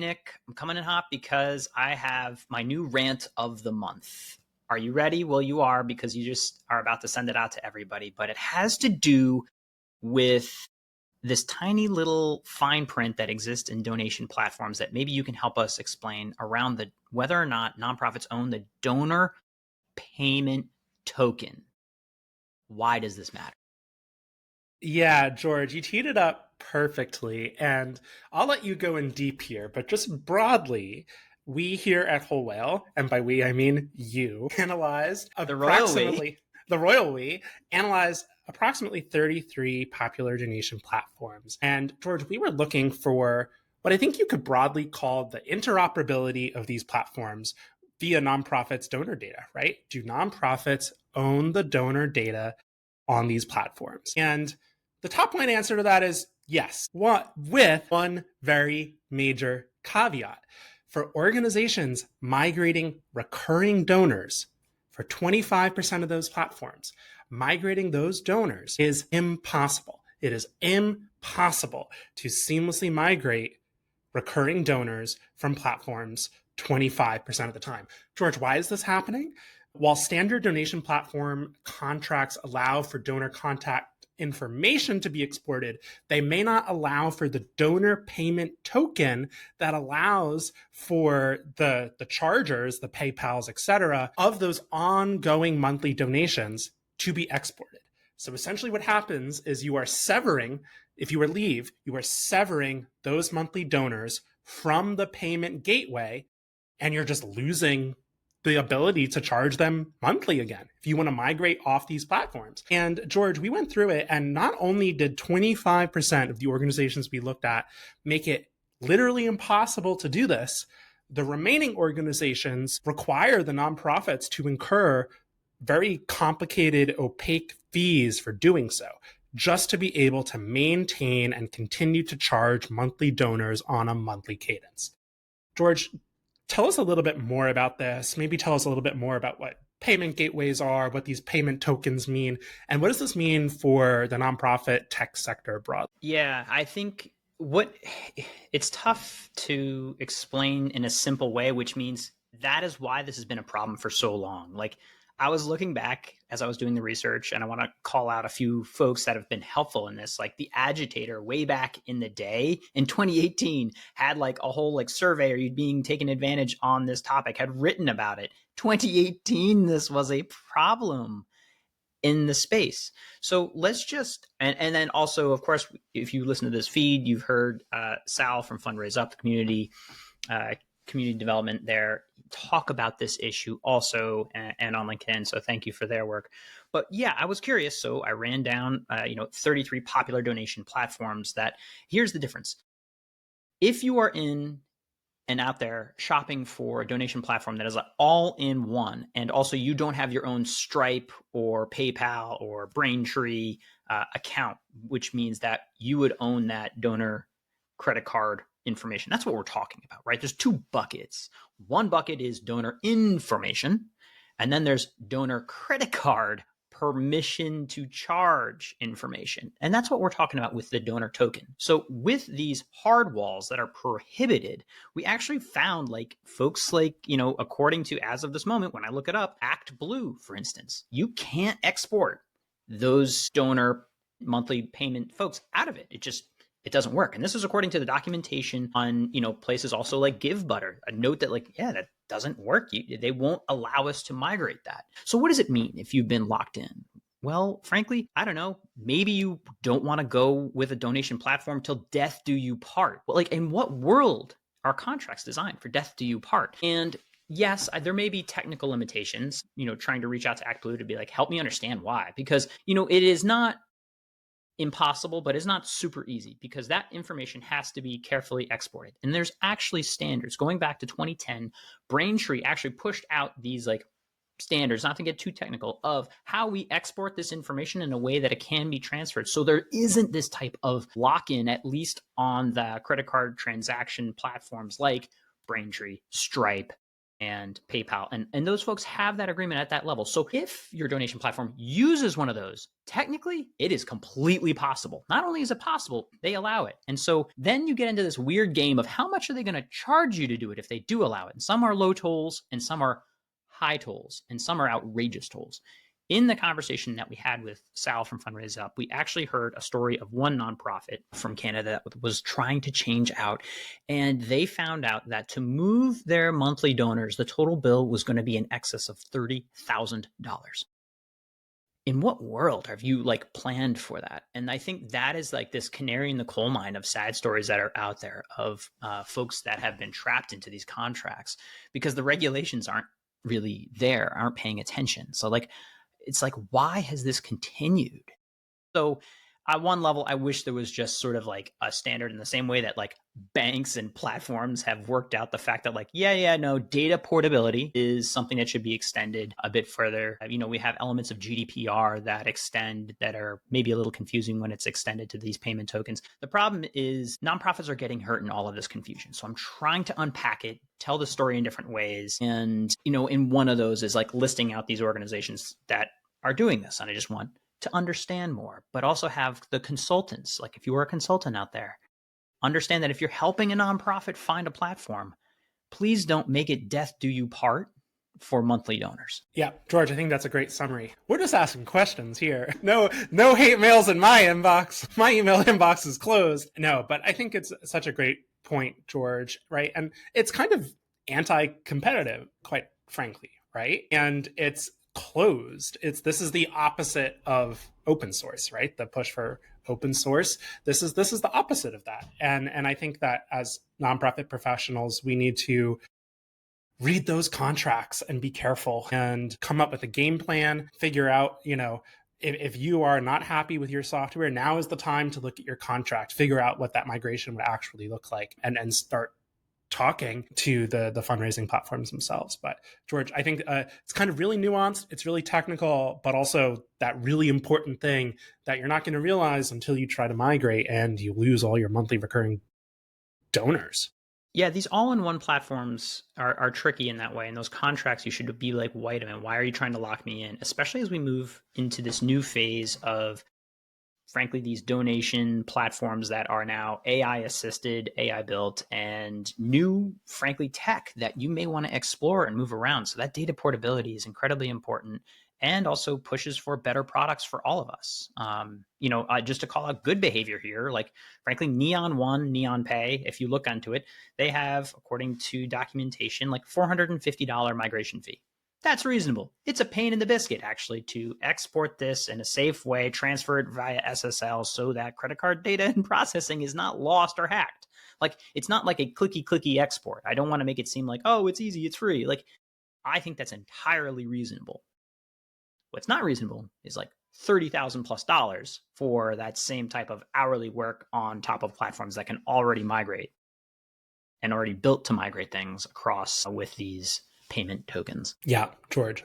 Nick, I'm coming in hot because I have my new rant of the month. Are you ready? Well, you are because you just are about to send it out to everybody, but it has to do with this tiny little fine print that exists in donation platforms that maybe you can help us explain around the whether or not nonprofits own the donor payment token. Why does this matter? Yeah, George, you teed it up perfectly. And I'll let you go in deep here, but just broadly, we here at Whole Whale, and by we, I mean you, analyzed The royal we. approximately, the royal we, analyzed approximately 33 popular donation platforms. And George, we were looking for what I think you could broadly call the interoperability of these platforms via nonprofits' donor data, right? Do nonprofits own the donor data on these platforms? And the top line answer to that is yes, with one very major caveat. For organizations migrating recurring donors, for 25% of those platforms, migrating those donors is impossible. It is impossible to seamlessly migrate recurring donors from platforms 25% of the time. George, why is this happening? While standard donation platform contracts allow for donor contact information to be exported, they may not allow for the donor payment token that allows for the chargers, the PayPals, etc., of those ongoing monthly donations to be exported. So essentially what happens is you are severing, if you leave, you are severing those monthly donors from the payment gateway, and you're just losing the ability to charge them monthly again if you want to migrate off these platforms. And George, we went through it, and not only did 25% of the organizations we looked at make it literally impossible to do this, the remaining organizations require the nonprofits to incur very complicated, opaque fees for doing so, just to be able to maintain and continue to charge monthly donors on a monthly cadence. George, tell us a little bit more about this. Maybe tell us a little bit more about what payment gateways are, what these payment tokens mean, and what does this mean for the nonprofit tech sector abroad? Yeah, I think it's tough to explain in a simple way, which means that is why this has been a problem for so long. Like, I was looking back as I was doing the research, and I want to call out a few folks that have been helpful in this. Like the Agitator, way back in the day in 2018, had like a whole like survey, or you being taken advantage on this topic, had written about it. 2018, this was a problem in the space. So let's just, and then also, of course, if you listen to this feed, you've heard Sal from Fundraise Up, the community development there, talk about this issue also, and on LinkedIn. So thank you for their work. But yeah, I was curious. So I ran down, 33 popular donation platforms that here's the difference. If you are in and out there shopping for a donation platform that is all in one, and also you don't have your own Stripe or PayPal or Braintree account, which means that you would own that donor credit card information. That's what we're talking about, right? There's two buckets. One bucket is donor information, and then there's donor credit card permission to charge information. And that's what we're talking about with the donor token. So with these hard walls that are prohibited, we actually found like folks like, according to, as of this moment, when I look it up, ActBlue, for instance, you can't export those donor monthly payment folks out of it. It doesn't work. And this is according to the documentation on, places also like GiveButter, a note that that doesn't work. They won't allow us to migrate that. So what does it mean if you've been locked in? Well, frankly, I don't know. Maybe you don't want to go with a donation platform till death do you part. Well, in what world are contracts designed for death do you part? And yes, there may be technical limitations, trying to reach out to ActBlue to be like, help me understand why. Because, it is not impossible, but it's not super easy because that information has to be carefully exported. And there's actually standards. Going back to 2010, Braintree actually pushed out these standards, not to get too technical, of how we export this information in a way that it can be transferred. So there isn't this type of lock-in, at least on the credit card transaction platforms like Braintree, Stripe, and PayPal. And those folks have that agreement at that level. So if your donation platform uses one of those, technically it is completely possible. Not only is it possible, they allow it. And so then you get into this weird game of how much are they going to charge you to do it if they do allow it. And some are low tolls and some are high tolls and some are outrageous tolls. In the conversation that we had with Sal from Fundraise Up, we actually heard a story of one nonprofit from Canada that was trying to change out. And they found out that to move their monthly donors, the total bill was going to be in excess of $30,000. In what world have you like planned for that? And I think that is like this canary in the coal mine of sad stories that are out there of folks that have been trapped into these contracts because the regulations aren't really there, aren't paying attention. So like, it's like, why has this continued? So at one level, I wish there was just sort of like a standard in the same way that like banks and platforms have worked out the fact that like, no, data portability is something that should be extended a bit further. You know, we have elements of GDPR that extend that are maybe a little confusing when it's extended to these payment tokens. The problem is nonprofits are getting hurt in all of this confusion. So I'm trying to unpack it, tell the story in different ways. And, you know, in one of those is like listing out these organizations that are doing this. And I just want to understand more, but also have the consultants. Like if you are a consultant out there, understand that if you're helping a nonprofit find a platform, please don't make it death do you part for monthly donors. Yeah, George, I think that's a great summary. We're just asking questions here. No hate mails in my inbox. My email inbox is closed. No, but I think it's such a great point, George, right? And it's kind of anti-competitive, quite frankly, right? And it's closed. This is the opposite of open source, right? The push for open source. This is the opposite of that. And I think that as nonprofit professionals, we need to read those contracts and be careful and come up with a game plan, figure out, you know, if you are not happy with your software, now is the time to look at your contract, figure out what that migration would actually look like, and start talking to the fundraising platforms themselves. But George, I think it's kind of really nuanced. It's really technical, but also that really important thing that you're not going to realize until you try to migrate and you lose all your monthly recurring donors. Yeah, these all-in-one platforms are tricky in that way. And those contracts, you should be like, wait a minute, why are you trying to lock me in? Especially as we move into this new phase of, frankly, these donation platforms that are now AI assisted, AI built, and new, frankly, tech that you may want to explore and move around. So that data portability is incredibly important and also pushes for better products for all of us. Just to call out good behavior here, like frankly, Neon One, Neon Pay, if you look into it, they have, according to documentation, like $450 migration fee. That's reasonable. It's a pain in the biscuit, actually, to export this in a safe way, transfer it via SSL so that credit card data and processing is not lost or hacked. Like, it's not like a clicky export. I don't want to make it seem like, oh, it's easy, it's free. Like, I think that's entirely reasonable. What's not reasonable is like $30,000+ for that same type of hourly work on top of platforms that can already migrate and already built to migrate things across with these payment tokens. Yeah, George,